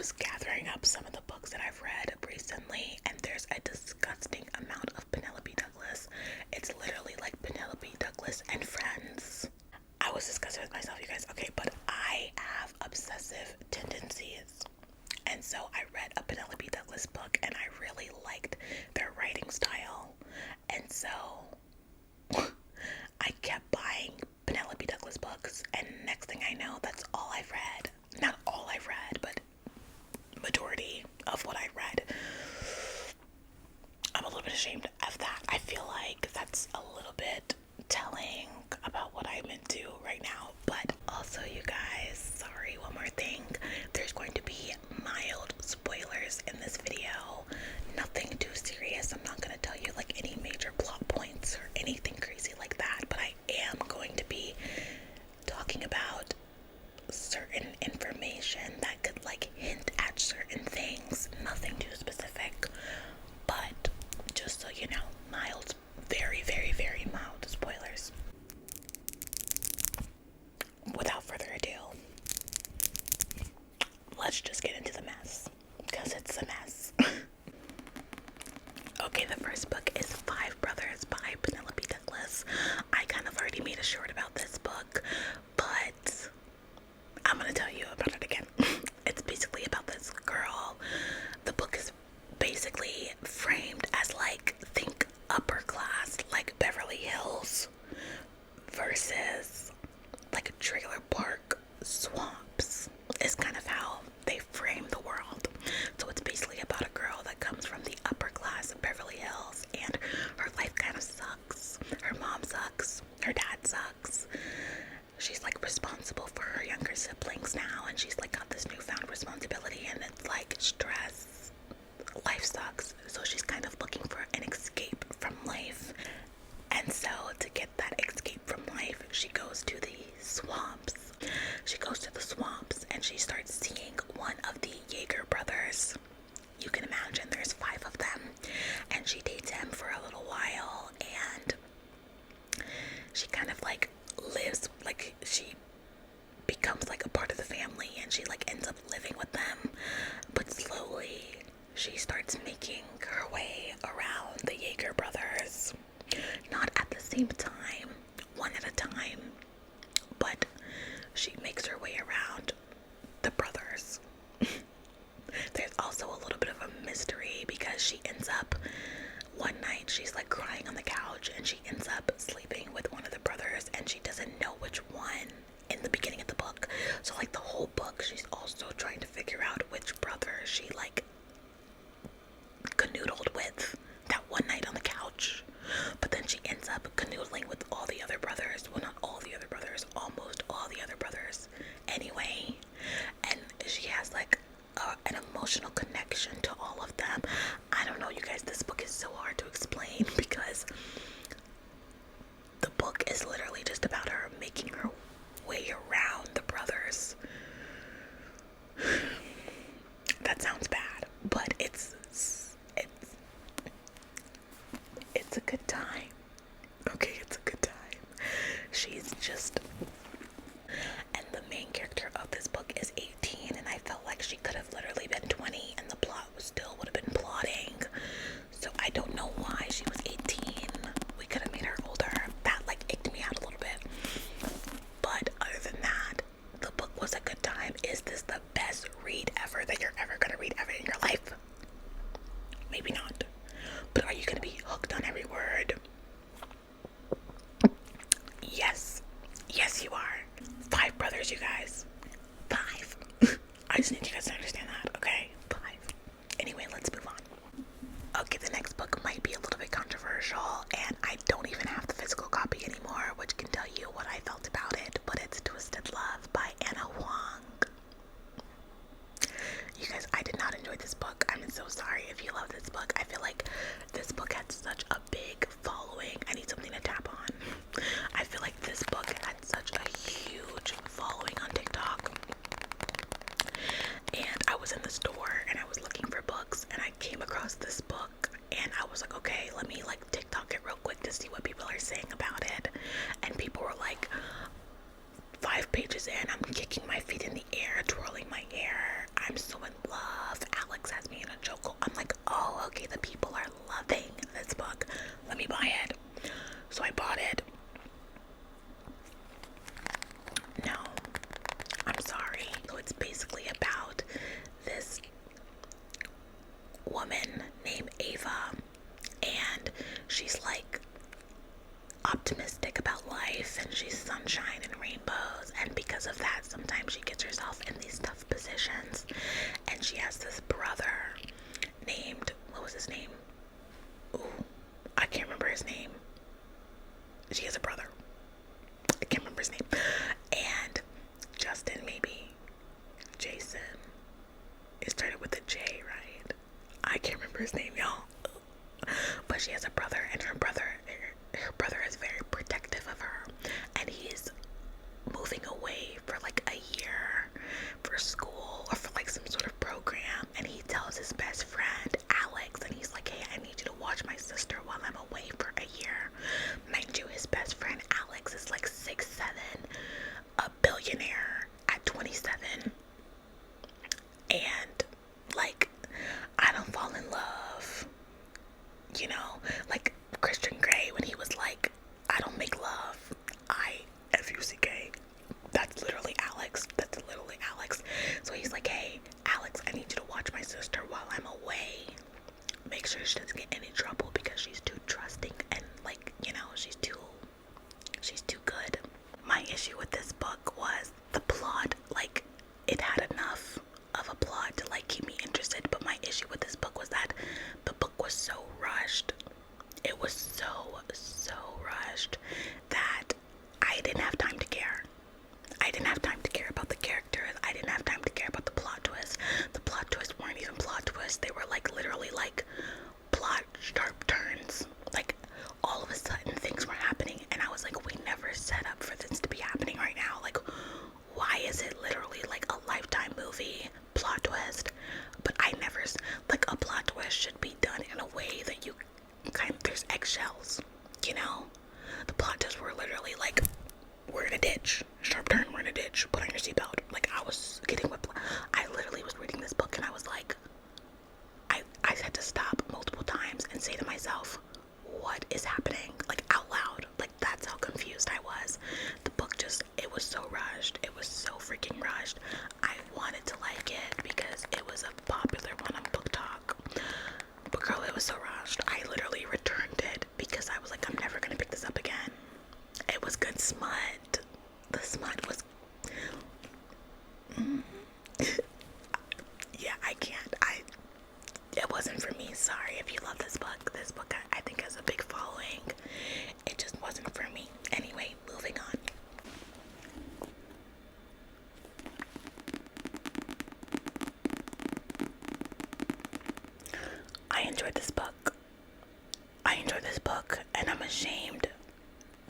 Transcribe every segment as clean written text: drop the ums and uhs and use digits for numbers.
was gathering up some of the books that I've read recently, and there's a disgusting amount of Penelope Douglas. It's literally like Penelope Douglas and Friends. I was disgusted with myself, you guys. Okay, but I have obsessive tendencies. And so I read a Penelope Douglas book and I really liked their writing style. And so I kept buying Penelope Douglas books, and next thing I know, that's all I've read. Not all I've read, but majority of what I read. I'm a little bit ashamed of that. I feel like that's a little bit telling about what I'm into right now. But also, you guys, sorry, one more thing. There's going to be mild spoilers in this video. Nothing too serious. I'm not going to tell you like any major plot points or anything crazy like that, but I am going to be talking about certain information that could like hint at certain things. Nothing too specific, but just so you know, mild, very, very, very mild spoilers. Without further ado, let's just get into the mess, because it's a mess. Okay, the first book is Five Brothers by Penelope Douglas. I kind of already made a short about this book, but I'm gonna tell you about it again. It's basically about this girl. The book is basically framed as like, think upper class, like Beverly Hills versus like Trailer Park swamps is kind of how they frame the world. So it's basically about a girl that comes from the upper class of Beverly Hills, and her life kind of sucks. Her mom sucks, her dad sucks. She's like responsible for her younger siblings now, and she's like got this newfound responsibility, and it's like stress. Life sucks. So she's kind of looking for an escape from life. And so to get that escape from life, she goes to the swamps. She goes to the swamps and she starts seeing one of the Yeager brothers. You can imagine there's 5 of them. And she dates him for a little while, and she kind of like lives, like she becomes like a part of the family, and she like ends up living with them. But slowly she starts making her way around the Yeager brothers. Not at the same time, one at a time, but she makes her way around the brothers. There's also a little bit of a mystery, because she ends up, one night she's like crying on the couch and she ends up sleeping with one of the brothers, and she doesn't know which one in the beginning of the book. So like the whole book she's also trying to figure out which brother she like canoodled with that one night on the couch. But then she ends up canoodling with all the other brothers. Well, not all the other brothers, almost all the other brothers anyway. And she has like an emotional connection to all of them. I don't know, you guys, this book is so hard to explain, because the book is literally just about her making her way around the brothers. That sounds bad, but it's a good time. Okay, it's a good time. She's just, and the main character of this book is 18, and I felt like she could have literally been 20 and the plot still would have been plotting. So I don't know why she was 18. We could have made her older. That like icked me out a little bit. But other than that, the book was a good time. Is this the best read ever that you're ever gonna read ever in your life? Maybe not. But are you gonna be hooked on every word? Yes. Yes, you are. 5 brothers, you guys. 5. I just need you guys to understand that, okay? 5. Anyway, let's move on. Okay, the next book might be a little bit controversial, and I don't even have the physical copy anymore, which can tell you what I felt about it, but it's Twisted Love by Anna Huang. You guys, I did not enjoy this book. I'm so sorry if you love this book. I feel like this book had such a big following. I need something to tap on. I feel like this book had such a huge following on TikTok. And I was in the store and I was looking for books, and I came across this book, and I was like, okay, let me like TikTok it real quick to see what people are saying about it. And people were like, 5 pages in, I'm kicking my feet in the air, twirling my hair. I'm so in love. school or for like some sort of program, and he tells his best friend Alex, and he's like, hey, I need you to watch my sister while I'm away for a year. Mind you, his best friend Alex is like 6'7", a billionaire at 27, and like, I don't fall in love, you know, like Christian Grey when he was like, I don't make love, I F-U-C-K. That's literally Alex. That's literally Alex. So he's like, hey, Alex, I need you to watch my sister while I'm away. Make sure she doesn't get any trouble because she's too trusting and like, you know, she's too good. My issue with this book was the plot. Like, it had enough of a plot to like keep me interested, but my issue with this book was that the book was so rushed. It was so rushed that I didn't have time to care. I didn't have time to care about the characters. I didn't have time to care about the plot twists. The plot twists weren't even plot twists. They were like literally like plot sharp turns. Like all of a sudden things were happening and I was like, we never set up for this to be happening right now. Like, why is it literally like a Lifetime movie plot twist? But I never, like, a plot twist should be done in a way that you kind of, there's eggshells, you know? The plot twists were literally like, we're in a ditch, sharp turn, we're in a ditch, put on your seatbelt. Like, I was getting I literally was reading this book and I was like, I had to stop multiple times and say to myself, what is happening? Like, out loud. Like, that's how confused I was. The book just, it was so rushed. It was so freaking rushed. I wanted to like it because it was a popular one on Book Talk. But girl, it was so rushed. I literally returned it because I was like, I'm never gonna pick this up again. It was good smut. The smut was... yeah, I can't. It wasn't for me. Sorry if you love this book. This book, I think, has a big following. It just wasn't for me. Anyway, moving on. I enjoyed this book. And I'm ashamed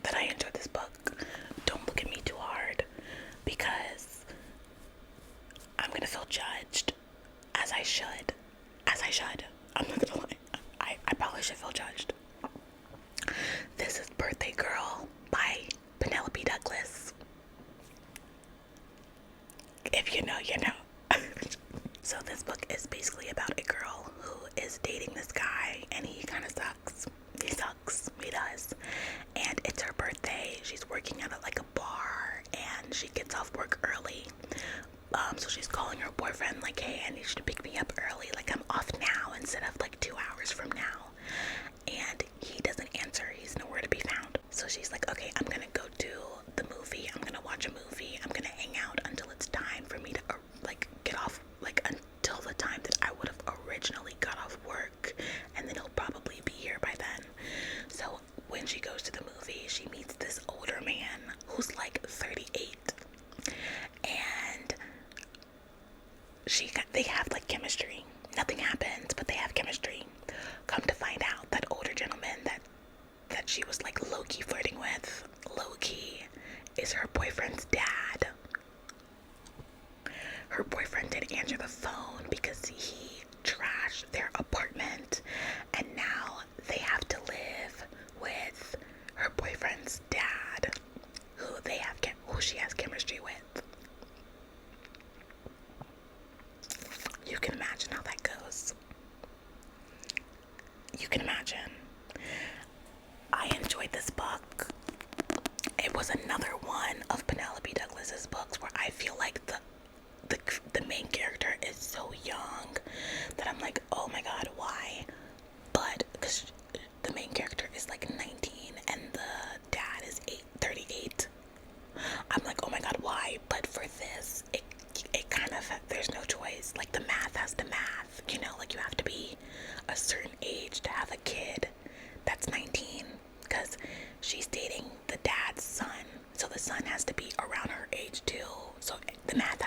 that I enjoyed this book. Don't look at me too hard because I'm gonna feel judged, as I should. I'm not gonna lie. I probably should feel judged. This is Birthday Girl by Penelope Douglas. If you know, you know. So this book is basically about a girl who is dating this guy and he kind of sucks. He does. And it's her birthday. She's working at like a bar and she gets off work early. So she's calling her boyfriend like, hey, I need you to pick me up early. Like, I'm off now instead of like 2 hours from now. And he doesn't answer. He's nowhere to be found. So she's like, okay, I'm gonna go to the movie. I'm gonna watch a movie. I'm gonna hang out until it's time for me to like get off, like until the time that I would have originally got off work. And then he'll probably be here by then. So when she goes to the movie, she meets this older man who's like 38. And they have like chemistry. Nothing happens, but they have chemistry. Come to find out, that older gentleman that she was like low-key flirting with, low-key, is her boyfriend's dad. Her boyfriend didn't answer the phone because he trashed their apartment, and now they have to live with her boyfriend's dad, who she has chemistry with. You can imagine how that goes. You can imagine. I enjoyed this book. It was another one of Penelope Douglas's books where I feel like the main character is so young that I'm like, oh my god, why? But because the main character is like 19 and the dad is 38, I'm like, oh my god, why? But for this, it kind of, there's no choice. Like, the math has to math, you know, like you have to be a certain age to have a kid that's 19, because she's dating the dad's son, so the son has to be around her age too. So the math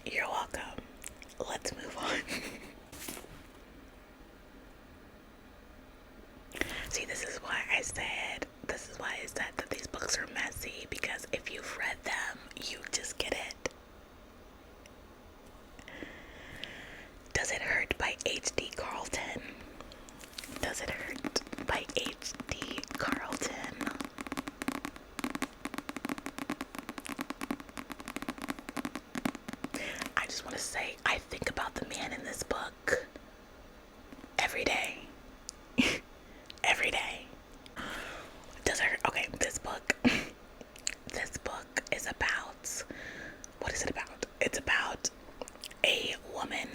You're welcome. Let's move on. See, this is why I said that these books are messy, because if you've read them, you just get it. Does It Hurt by H.D. Carlton. Does It Hurt by H.D. Carlton. I just want to say, I think about the man in this book every day. Every day. Does it hurt? Okay, this book is about, what is it about? It's about a woman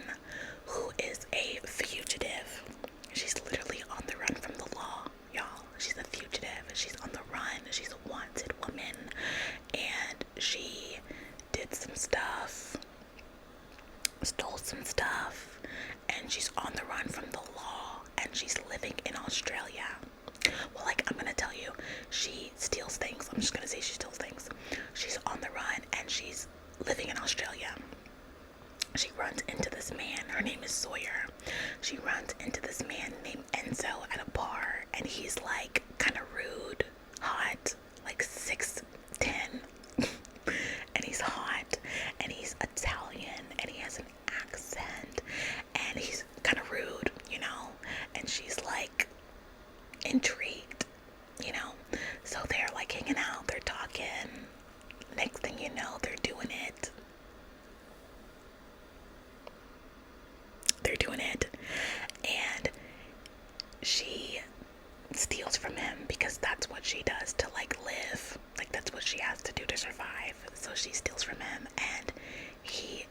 who is a fugitive. She's literally on the run from the law, y'all. She's a fugitive. She's on the run. She's a wanted woman. And she did some stuff, stole some stuff, and she's on the run from the law, and she's living in Australia. Well, like, I'm gonna tell you, she steals things. I'm just gonna say she steals things. She's on the run, and she's living in Australia. She runs into this man. Her name is Sawyer. She runs into this man named Enzo at a bar, and he's like kind of rude, hot, like 6'10", and he's hot, and he's Italian, and he has an accent, and he's kind of rude, you know, and she's like intrigued, you know. So they're like hanging out, they're talking. Next thing you know, they're doing it. And she steals from him because that's what she does to like live. Like, that's what she has to do to survive. So she steals from him, and he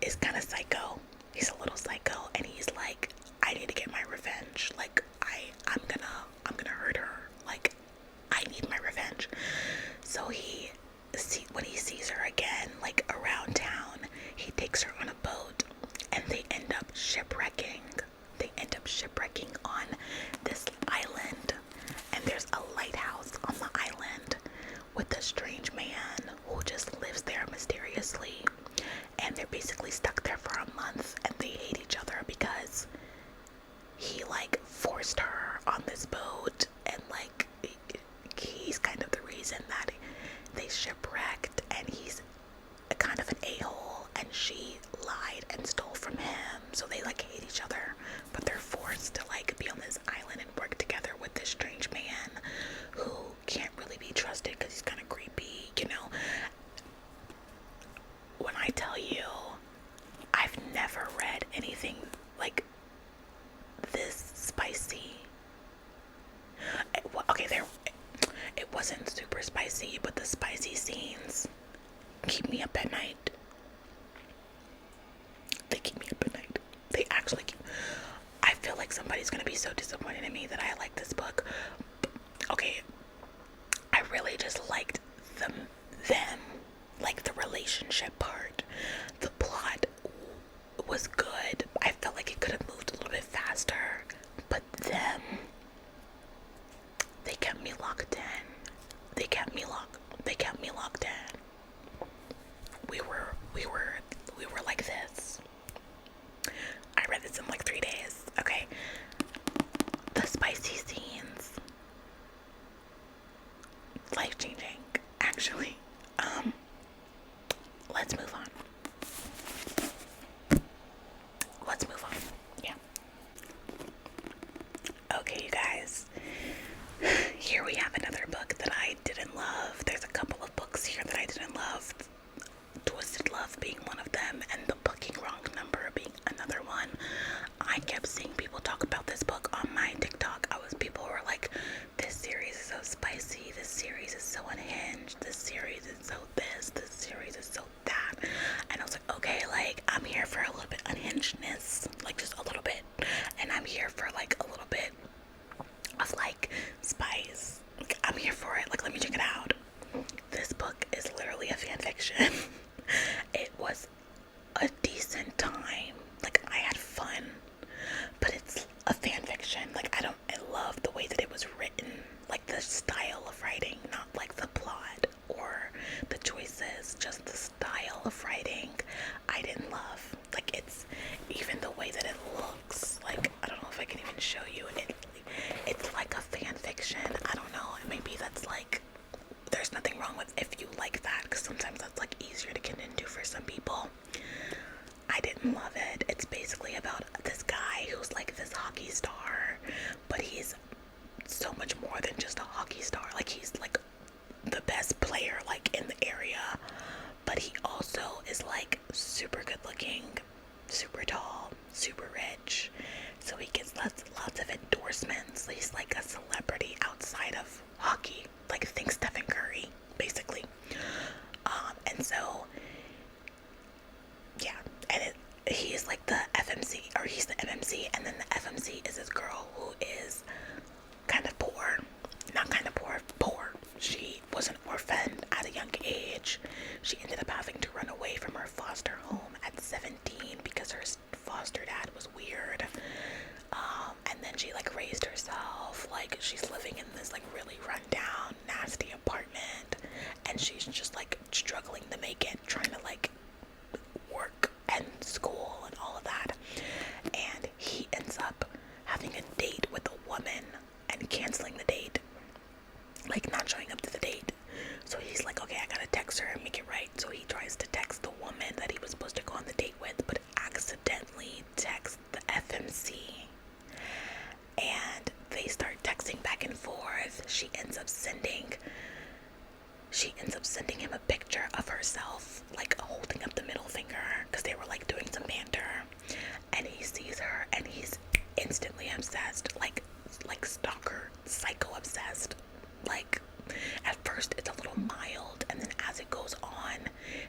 is kind of psycho. He's a little psycho, and he's like, I need to get my revenge. Like, I'm gonna hurt her. Like, I need my revenge. So when he sees her again, like around town, he takes her on a boat, and they end up shipwrecking. They end up shipwrecking on this island, and there's a lighthouse on the island with a strange man who just lives there mysteriously. And they're basically stuck there for a month, and they hate each other because he like forced her on this boat, and like he's kind of the reason that they shipwrecked, and he's a kind of an a-hole, and she lied and stole from him. So they like hate each other, but they're forced to like be on this island and work together with this strange man who can't really be trusted because he's kind of creepy, you know. When I tell you, I've never read anything like this spicy. It wasn't super spicy, but the spicy scenes keep me up at night. They keep me up at night. They actually keep. I feel like somebody's gonna be so disappointed in me that I like this book. Okay, I really just liked them, like the relationship part. The plot was good. I felt like it could have moved a little bit faster, but them, they kept me locked in. They kept me locked in. We were like this. I read this in like 3 days. Okay. The spicy scenes, life-changing, actually. Let's move on. Yeah. Okay, you guys. Here we have another book that I didn't love. There's a couple of books here that I didn't love. Twisted Love being one of them, and The Booking Wrong Number being another one. I kept seeing people talk about this book on my TikTok. People were like, this series is so spicy, this series is so unhinged, this series is so this series is so that. And I was like, okay, like, I'm here for a little bit unhingedness, like just a little bit. And I'm here for like a little bit of like spice. Like, I'm here for it. Like, let me check it out. This book is literally a fan fiction. It was a decent time. Like, I had fun, but it's a fan fiction. Like, I love the way that it was written, like the style of writing, not like the plot or the choices, just the style of writing. Love it. It's basically about this guy who's like this hockey star, but he's so much more than just a hockey star. Like, he's like the best player like in the area, but he also is like super good looking, super tall, super rich. So he gets lots of endorsements. He's like a celebrity outside of hockey. Like, think Stephen Curry, basically. And so, yeah, and he is like the FMC, or he's the MMC, and then the FMC is this girl who is kind of poor. Not kind of poor, poor. She was an orphan at a young age. She ended up having to run away from her foster home at 17 because her foster dad was weird. And then she like raised herself. Like, she's living in this like really rundown, nasty apartment, and she's just like struggling to make it, trying to like work and school and all of that. And he ends up having a date with a woman and canceling the date, like not showing up to the date. So he's like, okay, I gotta text her and make it right. So he tries to text the woman that he was supposed to go on the date with, but accidentally texts the FMC. And they start texting back and forth. She ends up sending him a picture of herself, like holding up the middle finger, because they were like doing some banter. And he sees her and he's instantly obsessed, like stalker, psycho obsessed. Like, at first it's a little mild, and then as it goes on,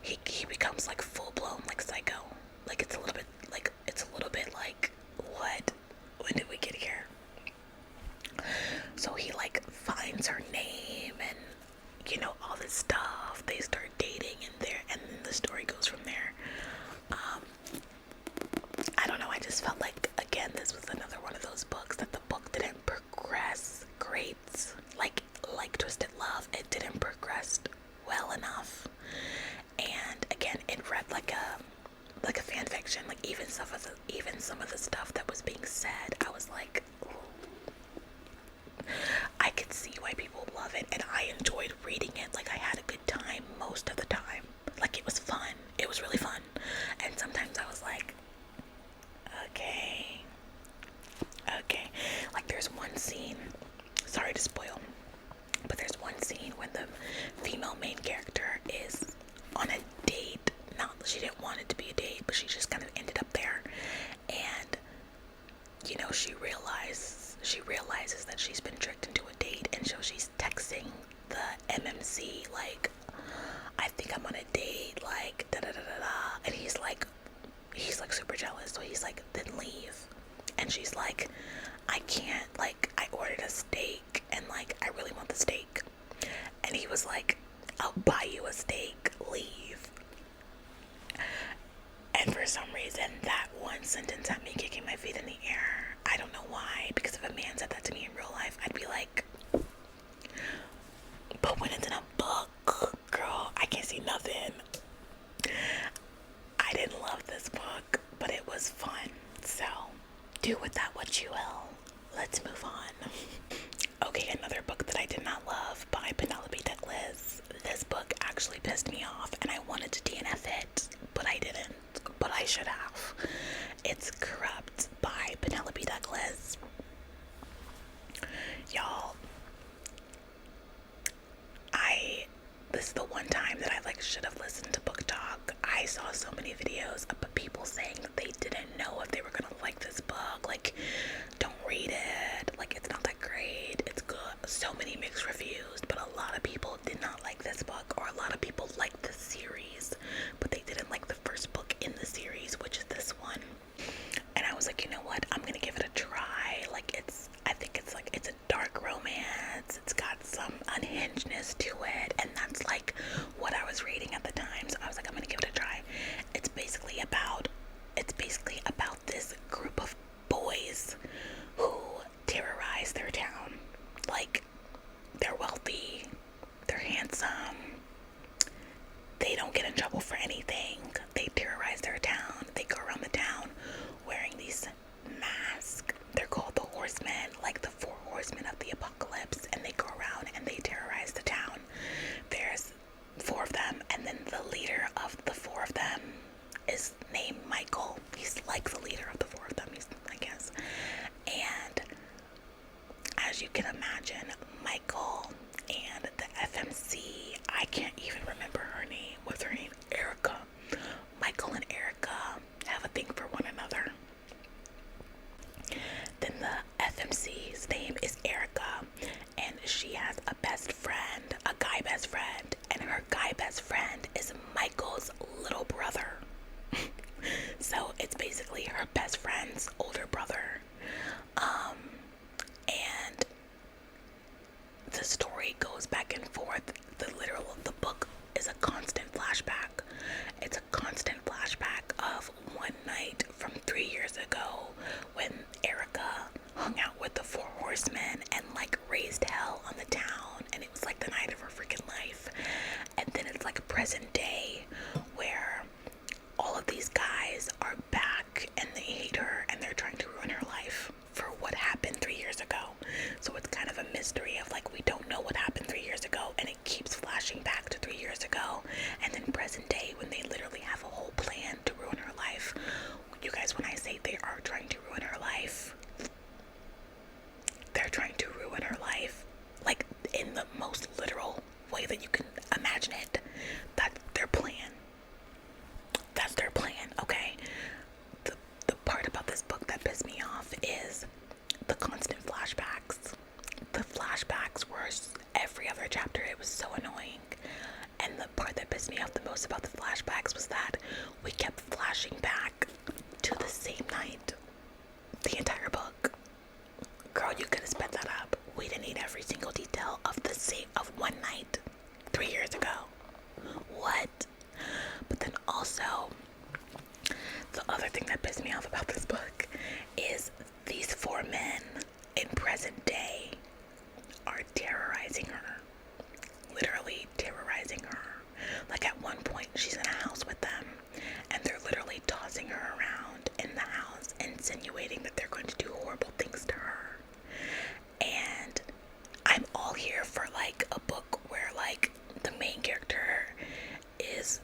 he becomes like full blown like psycho. Like, it's a little bit like, what? When did we get here? So he like finds her name and, you know, all this stuff. They start dating and then the story goes from there. I don't know, I just felt like, again, this was another one of those books that the book didn't progress great. Like Twisted Love, it didn't progress well enough. And again, it read like a fan fiction. Like, even some of the stuff that was being said, I was like, ooh. I could see why people love it, and I enjoyed reading it. Like, I had a good time most of the time. Like, it was fun. It was really fun. And sometimes I was like, okay. Like, there's one scene, sorry to spoil, but there's one scene when the female main character is on a date. She didn't want it to be a date, but she just kind of ended up there. And, you know, she realizes that she's been tricked into a date, and so she's texting the MMC like, I think I'm on a date, like da da da da da. And he's like super jealous, so he's like, then leave. And she's like, I can't, like, I ordered a steak and like I really want the steak. And he was like, I'll buy you a steak, leave. And for some reason, that one sentence had me kicking my feet in the air. I don't know why, because if a man said that to me in real life, I'd be like, but when it's in a book, girl, I can't see nothing. I didn't love this book, but it was fun. So, do with that what you will. Let's move on. Okay, another book that I did not love, by Penelope Douglas. This book actually pissed me off, and I wanted to DNF it, but I didn't. But I should have. It's Corrupt by Penelope Douglas. Y'all, this is the one time that I like should have listened to Book Talk. I saw so many videos of people saying that they didn't know if they were gonna like this book. Like, don't read it. Like, it's not that great. It's good. So many mixed reviews, but a lot of people did not like this book, or a lot of people liked the series, but they didn't like the first book in the series, which is girl's little brother. So it's basically her best friend's older brother. And the story goes back and forth. The book is a constant flashback. It's a constant flashback of one night from 3 years ago when Erica hung out with the Four Horsemen and like raised hell on the town, and it was like the night of her freaking life. And then it's like present day where all of these guys are back and they hate her and they're trying to ruin her life for what happened 3 years ago. So it's kind of a mystery of like, we don't know what happened 3 years ago, and it keeps flashing back to 3 years ago, and then present day when they literally have a whole plan to ruin her life. You guys, when I say they are trying to ruin her life, they're trying to ruin her life like in the most literal way that you can imagine it. That's their plan. That's their plan, okay? The part about this book that pissed me off is the constant flashbacks. The flashbacks were every other chapter. It was so annoying. And the part that pissed me off the most about the flashbacks was that we kept flashing back to the same night. The entire book. Girl, you could have sped that up. We didn't need every single detail of one night 3 years ago. What? But then also, the other thing that pissed me off about this book is these four men in present day are terrorizing her. Literally terrorizing her. Like at one point, she's in a house with them, and they're literally tossing her around in the house, insinuating that they're going to do horrible things to her. And I'm all here for like a book where like the main character is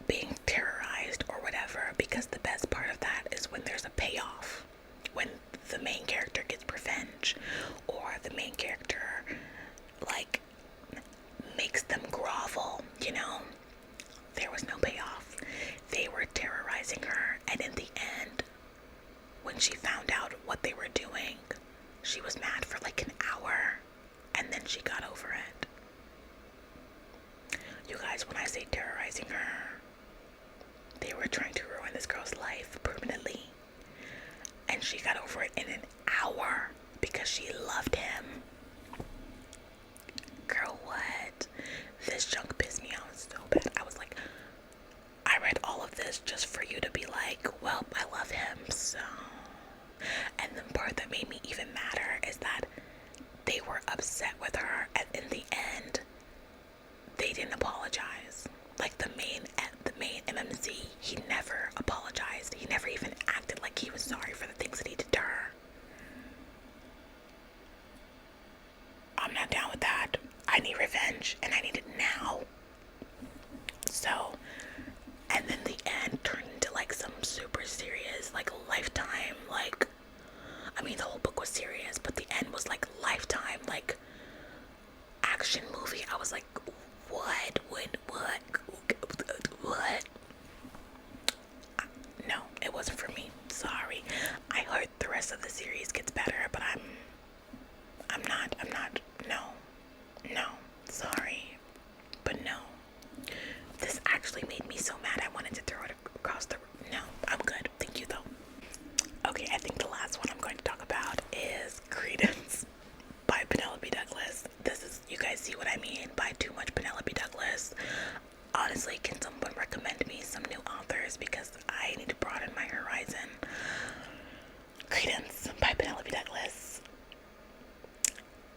being terrorized or whatever, because the best part of that is when there's a payoff, when the main character gets revenge, or the main character like makes them grovel, you know. There was no payoff. They were terrorizing her, and in the end, when she found out what they were doing, she was mad for like an hour, and then she got over it. You guys, when I say terrorizing her, they were trying to ruin this girl's life permanently, and she got over it in an hour because she loved him. Girl, what? This junk pissed me off so bad. I was like, I read all of this just for you to be like, well, I love him, so. And the part that made me even madder is that they were upset with her, and in the end, they didn't apologize. Like the main MMZ, he never apologized. He never even acted like he was sorry for the things that he did to her. I'm not down with that. I need revenge, and I need it now. So, and then the end turned into like some super serious, like Lifetime, like, I mean the whole book was serious, but the end was like Lifetime, like action movie. I was like, what? No, it wasn't for me. Sorry. I heard the rest of the series gets better, but I'm not, no, sorry, but no. This actually made me so mad I wanted to throw it across the room. No, I'm good. Thank you though. Okay, I think the last one I'm going to talk about is Credence by Penelope Douglas. This is, you guys see what I mean by too much Penelope Douglas. Honestly, can someone recommend me some new authors, because I need to broaden my horizon. Credence by Penelope Douglas.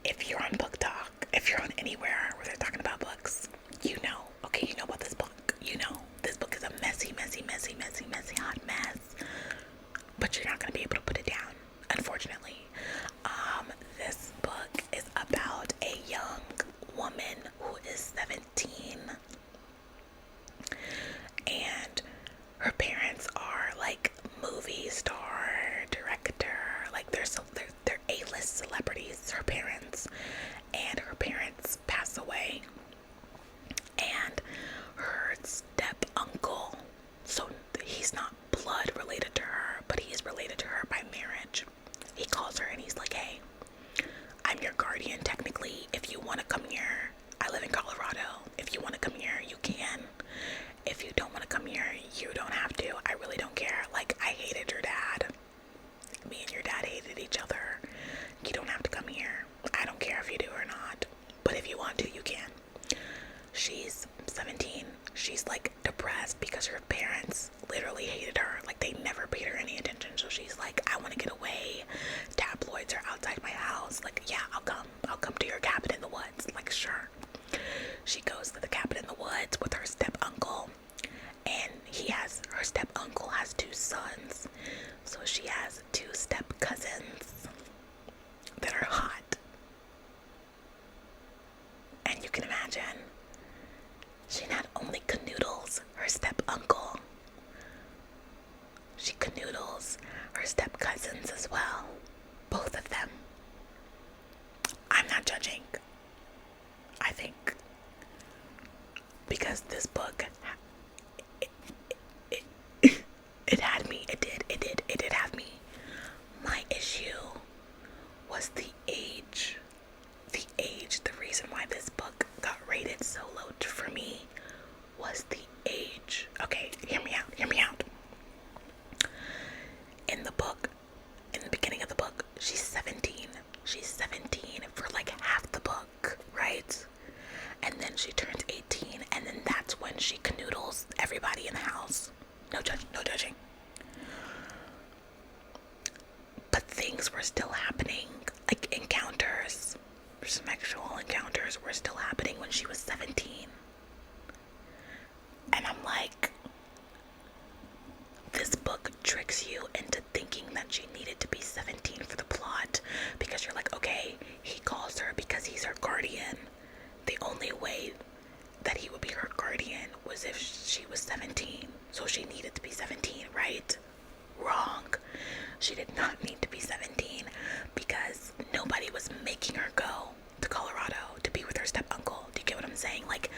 If you're on Book Talk, if you're on anywhere where they're talking about books, you know, okay, you know about this book. You know, this book is a messy hot mess, but you're not going to be able to put it down, unfortunately. This book is about a young woman who is 17, and her parents are like movie star, director, like they're A-list celebrities, her parents, and her parents pass away, and her step uncle, so he's not blood related to her, but he is related to her by marriage. He calls her and he's like, hey, I'm your guardian technically. If you want to come here, I live in Colorado. If you want to come here, you can. If you don't want to come like parents literally hated her. Like they never paid her any attention. So she's like, I want to get away. Tabloids are outside my house. Like, yeah, I'll come to your cabin in the woods. Like, sure. She goes to the cabin in the woods with her step uncle, and her step uncle has 2 sons. So she has 2 step cousins that are hot. And you can imagine, she not only canoodles her step uncle, she canoodles her step cousins as well. Both of them. I'm not judging. I think because this book, it had me. It did have me. My issue was the age. The reason why this book got rated so low for me was the age. Okay, hear me out. In the book, in the beginning of the book, she's 17. She's 17 for like half the book, right? And then she turns 18, and then that's when she canoodles everybody in the house. No judging. But things were still happening, like encounters, sexual encounters were still happening when she was 17. And I'm like, this book tricks you into thinking that she needed to be 17 for the plot, because you're like, okay, he calls her because he's her guardian. The only way that he would be her guardian was if she was 17. So she needed to be 17, right? Wrong. She did not need to be 17 because nobody was making her go to Colorado to be with her step uncle. Do you get what I'm saying? Like,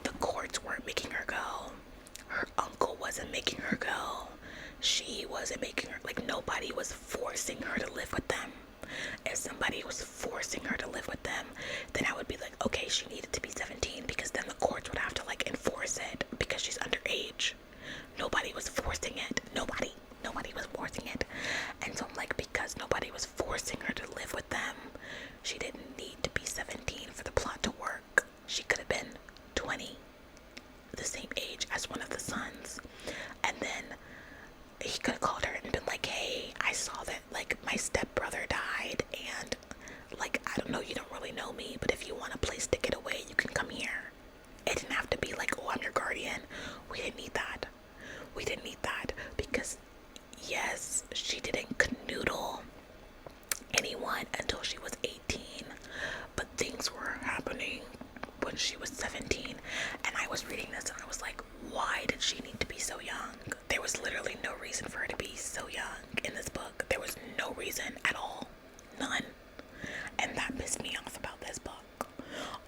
the courts weren't making her go. Her uncle wasn't making her go. She wasn't making her, like, nobody was forcing her to live with them. If somebody was forcing her to live with them, then I would be like, okay, she needed to be 17, because then the courts would have to like enforce it because she's underage. Nobody was forcing it. Nobody was forcing it. And so I'm like, because nobody was forcing her to live with them, she didn't need to be 17 for the plot to work. She could have been 20, the same age as one of the sons. And then he could have called her and been like, hey, I saw that like my stepbrother died, and like, I don't know, you don't really know me, but if you want a place to get away, you can come here. It didn't have to be like, oh, I'm your guardian. We didn't need that. Because yes, she didn't canoodle anyone until she was 18, but things were happening when she was 17. And I was reading this and I was like, why did she need to be so young? There was literally no reason for her to be so young in this book. There was no reason at all. None. And that pissed me off about this book.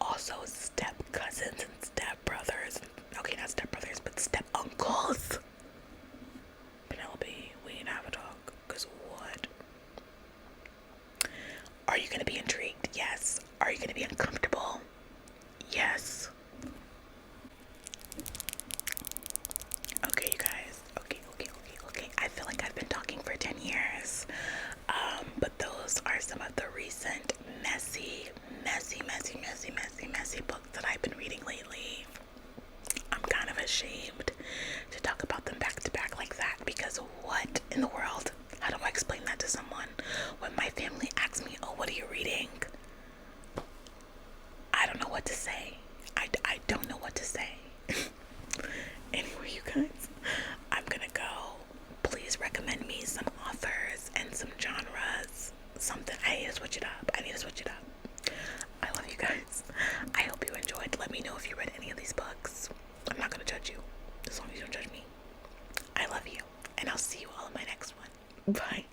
Also, step cousins and step brothers. Okay, not step brothers, but step uncles. Penelope, we need to have a talk. Because what? Are you going to be intrigued? Yes. Are you going to be uncomfortable? Yes. Okay, you guys. Okay. I feel like I've been talking for 10 years. But those are some of the recent messy books that I've been reading lately. I'm kind of ashamed to talk about them back to back like that, because what in the world? How do I explain that to someone when my family asks me, oh, what are you reading? I don't know what to say. I don't know what to say. Anyway, you guys, I'm gonna go. Please recommend me some authors and some genres. Something. I need to switch it up. I love you guys. I hope you enjoyed. Let me know if you read any of these books. I'm not gonna judge you, as long as you don't judge me. I love you, and I'll see you all in my next one. Bye.